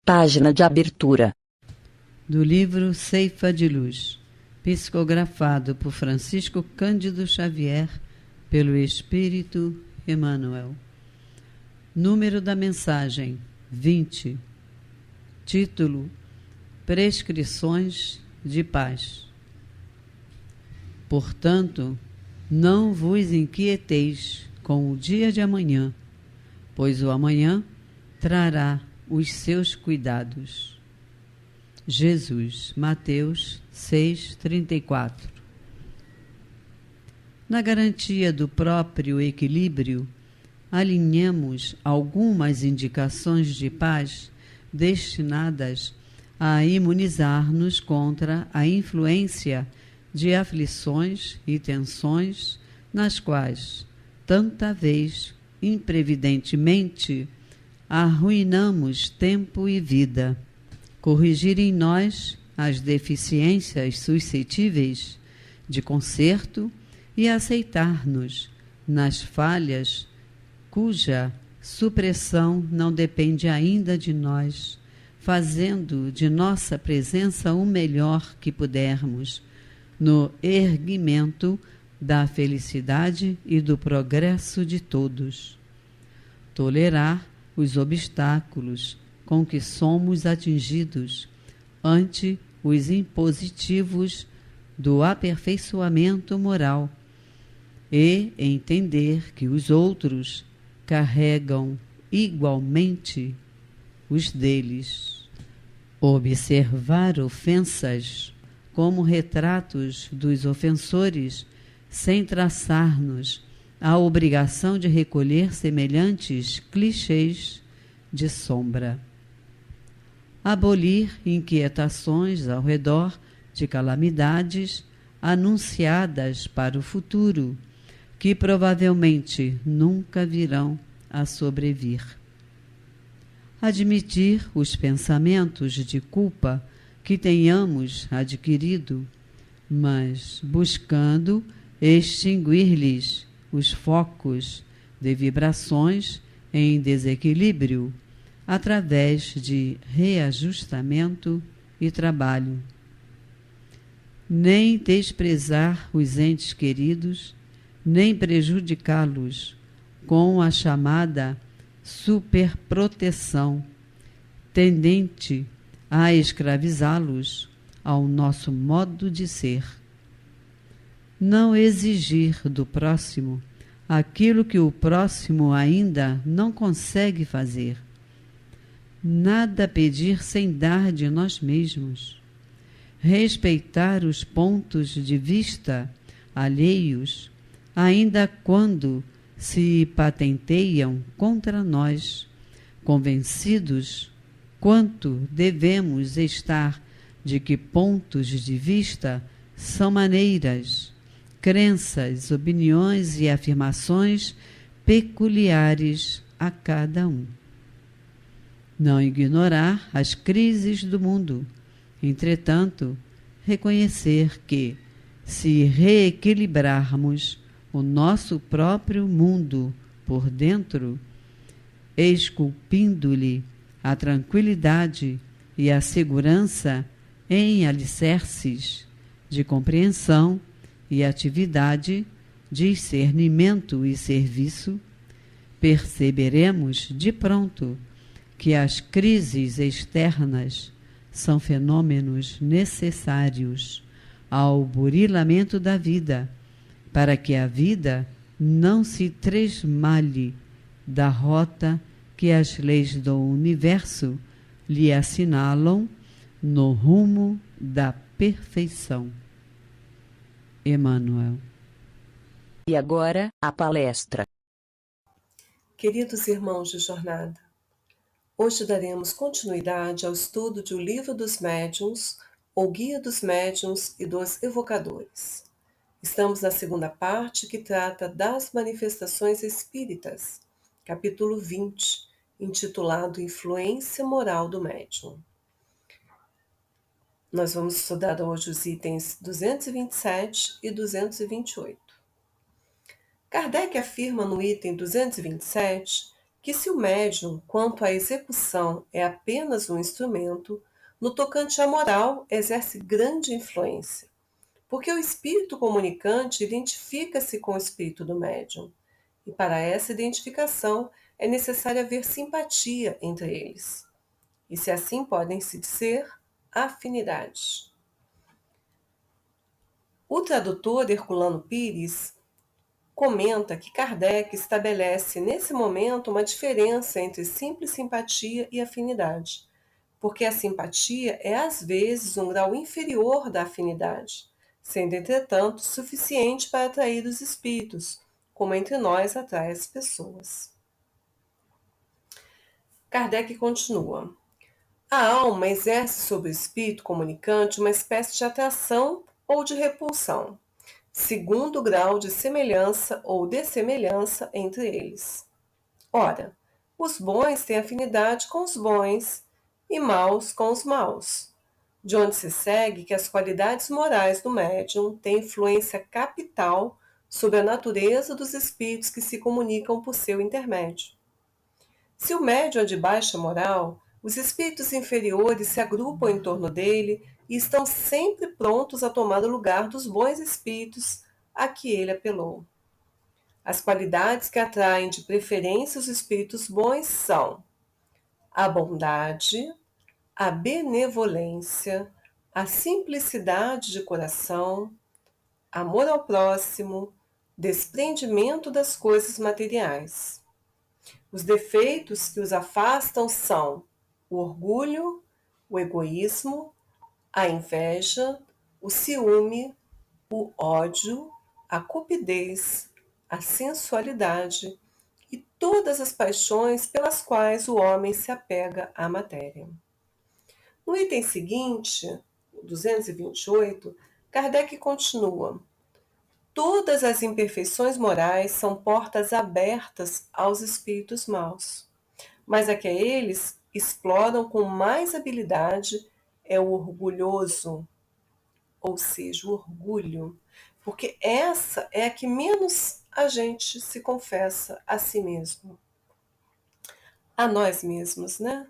Página de abertura. Do livro Ceifa de Luz, psicografado por Francisco Cândido Xavier, pelo Espírito Emmanuel. Número da mensagem: 20. Título: Prescrições de Paz. Portanto, não vos inquieteis com o dia de amanhã, pois o amanhã trará os seus cuidados. Jesus, Mateus 6:34. Na garantia do próprio equilíbrio, alinhemos algumas indicações de paz destinadas a imunizar-nos contra a influência de aflições e tensões nas quais, tanta vez imprevidentemente, arruinamos tempo e vida. Corrigir em nós as deficiências suscetíveis de conserto e aceitar-nos nas falhas cuja supressão não depende ainda de nós, fazendo de nossa presença o melhor que pudermos no erguimento da felicidade e do progresso de todos. Tolerar os obstáculos com que somos atingidos ante os impositivos do aperfeiçoamento moral e entender que os outros carregam igualmente os deles. Observar ofensas como retratos dos ofensores, sem traçar-nos a obrigação de recolher semelhantes clichês de sombra. Abolir inquietações ao redor de calamidades anunciadas para o futuro, que provavelmente nunca virão a sobrevir. Admitir os pensamentos de culpa que tenhamos adquirido, mas buscando extinguir-lhes os focos de vibrações em desequilíbrio através de reajustamento e trabalho. Nem desprezar os entes queridos, nem prejudicá-los com a chamada superproteção, tendente a escravizá-los ao nosso modo de ser. Não exigir do próximo aquilo que o próximo ainda não consegue fazer. Nada pedir sem dar de nós mesmos. Respeitar os pontos de vista alheios, ainda quando se patenteiam contra nós, convencidos quanto devemos estar de que pontos de vista são maneiras, crenças, opiniões e afirmações peculiares a cada um. Não ignorar as crises do mundo, entretanto, reconhecer que, se reequilibrarmos o nosso próprio mundo por dentro, esculpindo-lhe a tranquilidade e a segurança em alicerces de compreensão e atividade, discernimento e serviço, perceberemos de pronto que as crises externas são fenômenos necessários ao burilamento da vida, para que a vida não se tresmalhe da rota que as leis do universo lhe assinalam no rumo da perfeição. Emmanuel. E agora, a palestra. Queridos irmãos de jornada, hoje daremos continuidade ao estudo de O Livro dos Médiuns, ou Guia dos Médiuns e dos Evocadores. Estamos na segunda parte, que trata das manifestações espíritas, capítulo 20, intitulado Influência Moral do Médium. Nós vamos estudar hoje os itens 227 e 228. Kardec afirma no item 227 que se o médium, quanto à execução, é apenas um instrumento, no tocante à moral exerce grande influência, porque o espírito comunicante identifica-se com o espírito do médium, e para essa identificação é necessário haver simpatia entre eles, e se assim podem se dizer, afinidade. O tradutor Herculano Pires comenta que Kardec estabelece nesse momento uma diferença entre simples simpatia e afinidade, porque a simpatia é às vezes um grau inferior da afinidade, sendo entretanto suficiente para atrair os espíritos, como entre nós atrai as pessoas. Kardec continua: a alma exerce sobre o espírito comunicante uma espécie de atração ou de repulsão, segundo o grau de semelhança ou dessemelhança entre eles. Ora, os bons têm afinidade com os bons e maus com os maus, de onde se segue que as qualidades morais do médium têm influência capital sobre a natureza dos espíritos que se comunicam por seu intermédio. Se o médium é de baixa moral, os espíritos inferiores se agrupam em torno dele e estão sempre prontos a tomar o lugar dos bons espíritos a que ele apelou. As qualidades que atraem de preferência os espíritos bons são a bondade, a benevolência, a simplicidade de coração, amor ao próximo, desprendimento das coisas materiais. Os defeitos que os afastam são o orgulho, o egoísmo, a inveja, o ciúme, o ódio, a cupidez, a sensualidade e todas as paixões pelas quais o homem se apega à matéria. No item seguinte, 228, Kardec continua: todas as imperfeições morais são portas abertas aos espíritos maus, mas a que eles exploram com mais habilidade é o orgulhoso, ou seja, o orgulho, porque essa é a que menos a gente se confessa a si mesmo, a nós mesmos, né?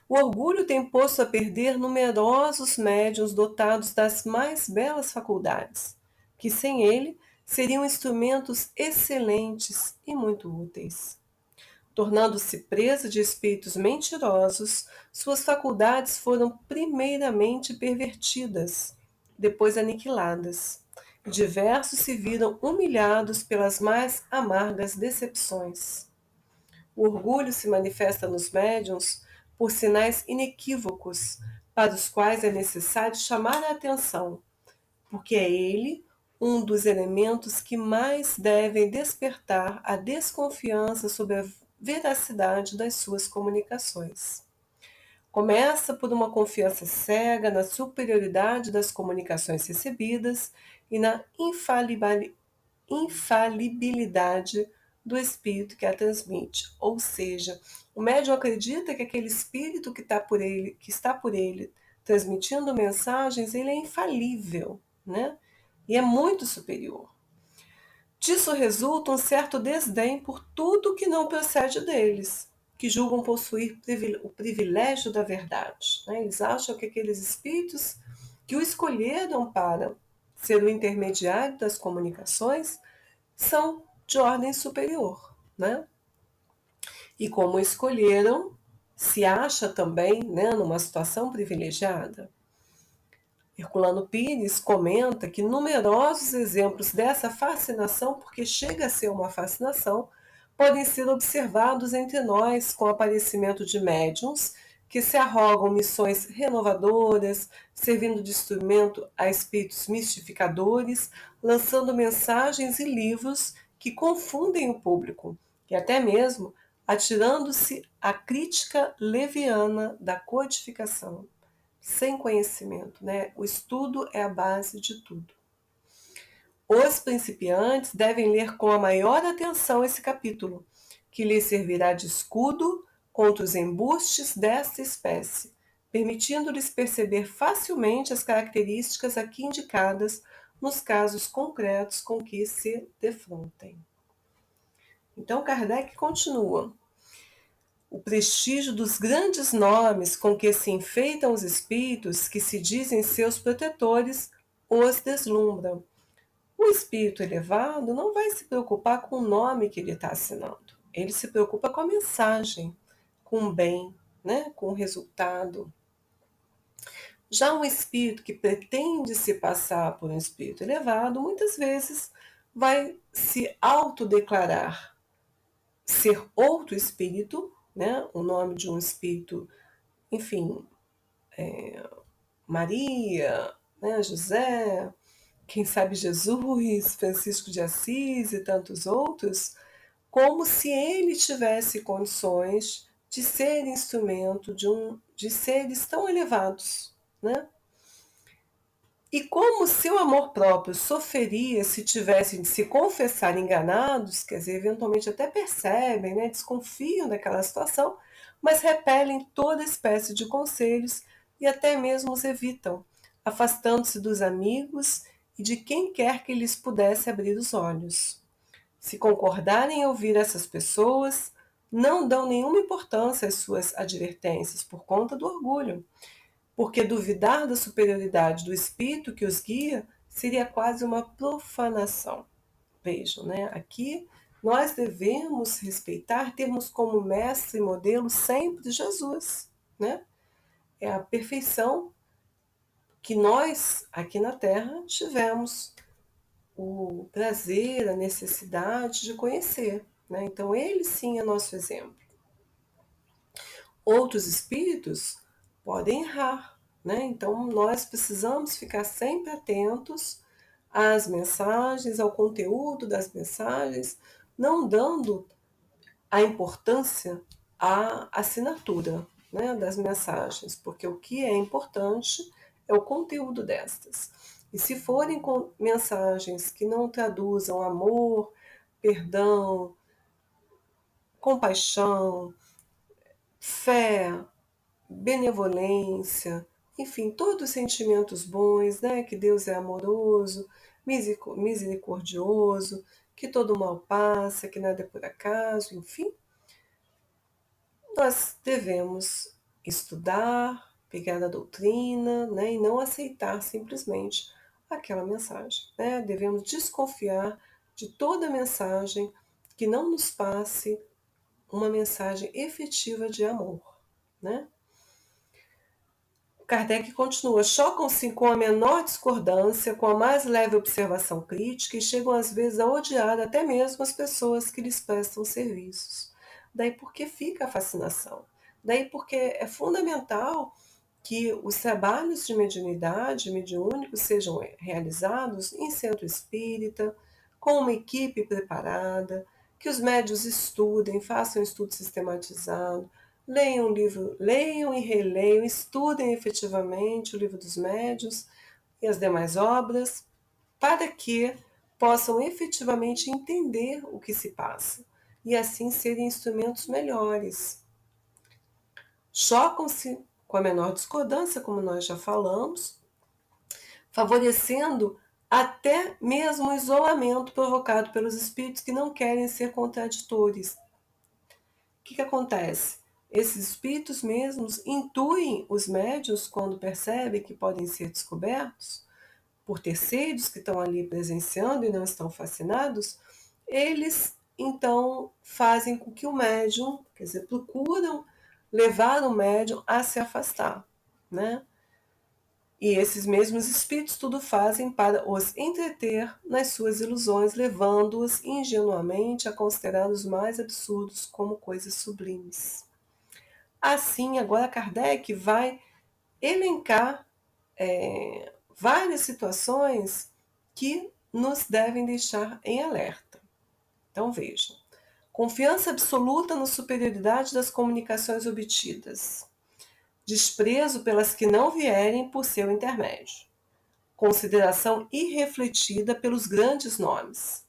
O orgulho tem posto a perder numerosos médiuns dotados das mais belas faculdades, que sem ele seriam instrumentos excelentes e muito úteis. Tornando-se presa de espíritos mentirosos, suas faculdades foram primeiramente pervertidas, depois aniquiladas. Diversos se viram humilhados pelas mais amargas decepções. O orgulho se manifesta nos médiuns por sinais inequívocos, para os quais é necessário chamar a atenção, porque é ele um dos elementos que mais devem despertar a desconfiança sobre a veracidade das suas comunicações. Começa por uma confiança cega na superioridade das comunicações recebidas e na infalibilidade do espírito que a transmite. Ou seja, o médium acredita que aquele espírito que está por ele transmitindo mensagens, ele é infalível, né? E é muito superior. Disso resulta um certo desdém por tudo que não procede deles, que julgam possuir o privilégio da verdade, né? Eles acham que aqueles espíritos que o escolheram para ser o intermediário das comunicações são de ordem superior, né? E como escolheram, se acha também, né, numa situação privilegiada. Herculano Pires comenta que numerosos exemplos dessa fascinação, porque chega a ser uma fascinação, podem ser observados entre nós com o aparecimento de médiuns que se arrogam missões renovadoras, servindo de instrumento a espíritos mistificadores, lançando mensagens e livros que confundem o público, e até mesmo atirando-se à crítica leviana da codificação, sem conhecimento, né? O estudo é a base de tudo. Os principiantes devem ler com a maior atenção esse capítulo, que lhes servirá de escudo contra os embustes desta espécie, permitindo-lhes perceber facilmente as características aqui indicadas nos casos concretos com que se defrontem. Então, Kardec continua: o prestígio dos grandes nomes com que se enfeitam os espíritos que se dizem seus protetores os deslumbram. O espírito elevado não vai se preocupar com o nome que ele está assinando. Ele se preocupa com a mensagem, com o bem, né? Com o resultado. Já um espírito que pretende se passar por um espírito elevado, muitas vezes vai se autodeclarar ser outro espírito, né? O nome de um espírito, enfim, Maria, né? José, quem sabe Jesus, Francisco de Assis e tantos outros, como se ele tivesse condições de ser instrumento de seres tão elevados, né? E como seu amor próprio sofreria se tivessem de se confessar enganados, quer dizer, eventualmente até percebem, né, desconfiam daquela situação, mas repelem toda espécie de conselhos e até mesmo os evitam, afastando-se dos amigos e de quem quer que lhes pudesse abrir os olhos. Se concordarem em ouvir essas pessoas, não dão nenhuma importância às suas advertências por conta do orgulho, porque duvidar da superioridade do espírito que os guia seria quase uma profanação. Vejam, né? Aqui nós devemos respeitar, termos como mestre e modelo sempre Jesus, né? É a perfeição que nós aqui na Terra tivemos o prazer, a necessidade de conhecer, né? Então ele sim é nosso exemplo. Outros espíritos podem errar, né? Então nós precisamos ficar sempre atentos às mensagens, ao conteúdo das mensagens, não dando a importância à assinatura, né, das mensagens, porque o que é importante é o conteúdo destas. E se forem mensagens que não traduzam amor, perdão, compaixão, fé, benevolência, enfim, todos os sentimentos bons, né? Que Deus é amoroso, misericordioso, que todo mal passa, que nada é por acaso, enfim, nós devemos estudar, pegar a doutrina, né? E não aceitar simplesmente aquela mensagem, né? Devemos desconfiar de toda mensagem que não nos passe uma mensagem efetiva de amor, né? Kardec continua: chocam-se com a menor discordância, com a mais leve observação crítica e chegam às vezes a odiar até mesmo as pessoas que lhes prestam serviços. Daí porque fica a fascinação. Daí porque é fundamental que os trabalhos de mediunidade, mediúnicos, sejam realizados em centro espírita, com uma equipe preparada, que os médios estudem, façam um estudo sistematizado, leiam o livro, leiam e releiam, estudem efetivamente o livro dos médios e as demais obras, para que possam efetivamente entender o que se passa e assim serem instrumentos melhores. Chocam-se com a menor discordância, como nós já falamos, favorecendo até mesmo o isolamento provocado pelos espíritos que não querem ser contraditores. O que acontece? Esses espíritos mesmos intuem os médiuns quando percebem que podem ser descobertos por terceiros que estão ali presenciando e não estão fascinados, eles então fazem com que o médium, quer dizer, procuram levar o médium a se afastar, né? E esses mesmos espíritos tudo fazem para os entreter nas suas ilusões, levando-os ingenuamente a considerar os mais absurdos como coisas sublimes. Assim, agora Kardec vai elencar várias situações que nos devem deixar em alerta. Então vejam: confiança absoluta na superioridade das comunicações obtidas, desprezo pelas que não vierem por seu intermédio, consideração irrefletida pelos grandes nomes,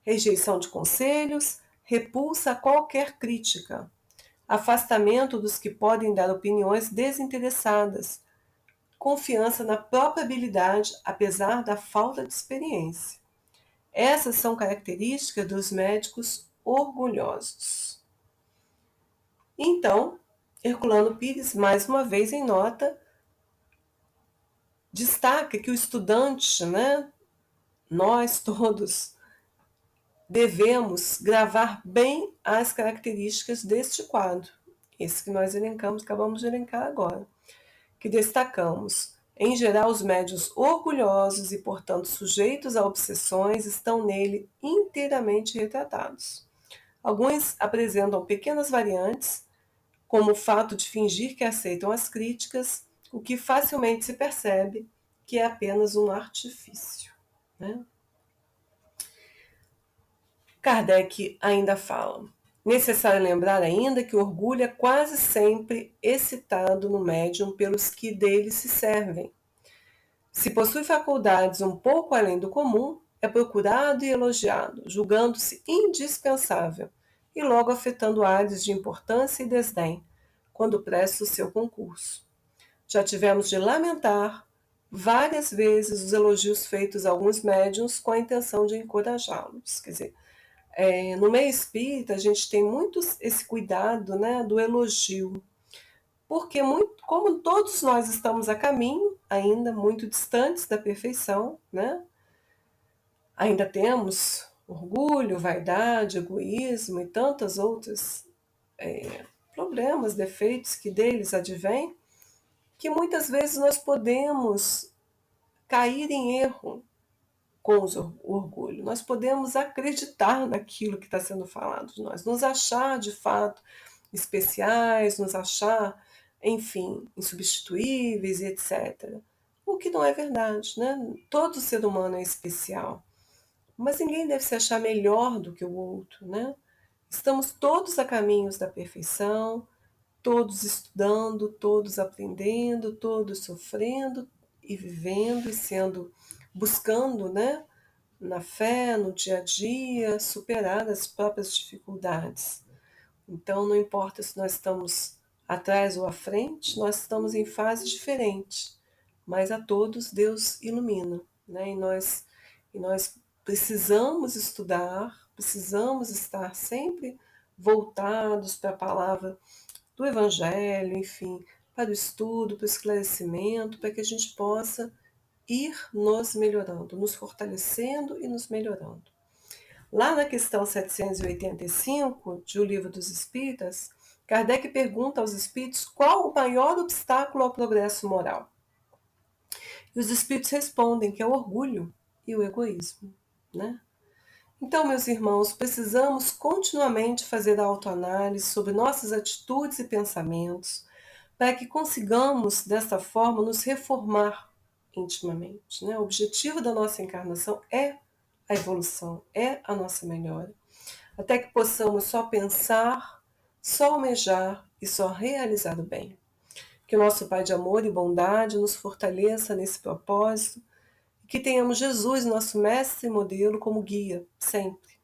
rejeição de conselhos, repulsa a qualquer crítica, afastamento dos que podem dar opiniões desinteressadas, confiança na própria habilidade, apesar da falta de experiência. Essas são características dos médicos orgulhosos. Então, Herculano Pires, mais uma vez em nota, destaca que o estudante, né, nós todos, devemos gravar bem as características deste quadro, esse que nós elencamos, acabamos de elencar agora, que destacamos. Em geral, os médiuns orgulhosos e, portanto, sujeitos a obsessões estão nele inteiramente retratados. Alguns apresentam pequenas variantes, como o fato de fingir que aceitam as críticas, o que facilmente se percebe que é apenas um artifício, né? Kardec ainda fala: necessário lembrar ainda que o orgulho é quase sempre excitado no médium pelos que dele se servem. Se possui faculdades um pouco além do comum, é procurado e elogiado, julgando-se indispensável e logo afetando áreas de importância e desdém, quando presta o seu concurso. Já tivemos de lamentar várias vezes os elogios feitos a alguns médiuns com a intenção de encorajá-los. Quer dizer, no meio espírita a gente tem muito esse cuidado, né, do elogio, porque como todos nós estamos a caminho, ainda muito distantes da perfeição, né, ainda temos orgulho, vaidade, egoísmo e tantas outras problemas, defeitos que deles advêm, que muitas vezes nós podemos cair em erro com o orgulho. Nós podemos acreditar naquilo que está sendo falado de nós, nos achar de fato especiais, nos achar, enfim, insubstituíveis, etc. O que não é verdade, né? Todo ser humano é especial, mas ninguém deve se achar melhor do que o outro, né? Estamos todos a caminhos da perfeição, todos estudando, todos aprendendo, todos sofrendo e vivendo e sendo, buscando, né, na fé, no dia a dia, superar as próprias dificuldades. Então, não importa se nós estamos atrás ou à frente, nós estamos em fase diferente, mas a todos Deus ilumina, né? E nós precisamos estudar, precisamos estar sempre voltados para a palavra do Evangelho, enfim, para o estudo, para o esclarecimento, para que a gente possa ir nos melhorando, nos fortalecendo e nos melhorando. Lá na questão 785 de O Livro dos Espíritas, Kardec pergunta aos espíritos qual o maior obstáculo ao progresso moral. E os espíritos respondem que é o orgulho e o egoísmo, né? Então, meus irmãos, precisamos continuamente fazer a autoanálise sobre nossas atitudes e pensamentos, para que consigamos, desta forma, nos reformar intimamente, né? O objetivo da nossa encarnação é a evolução, é a nossa melhora, até que possamos só pensar, só almejar e só realizar o bem. Que o nosso Pai de amor e bondade nos fortaleça nesse propósito e que tenhamos Jesus, nosso mestre e modelo, como guia, sempre,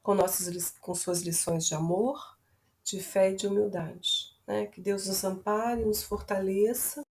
com suas lições de amor, de fé e de humildade, né? Que Deus nos ampare, nos fortaleça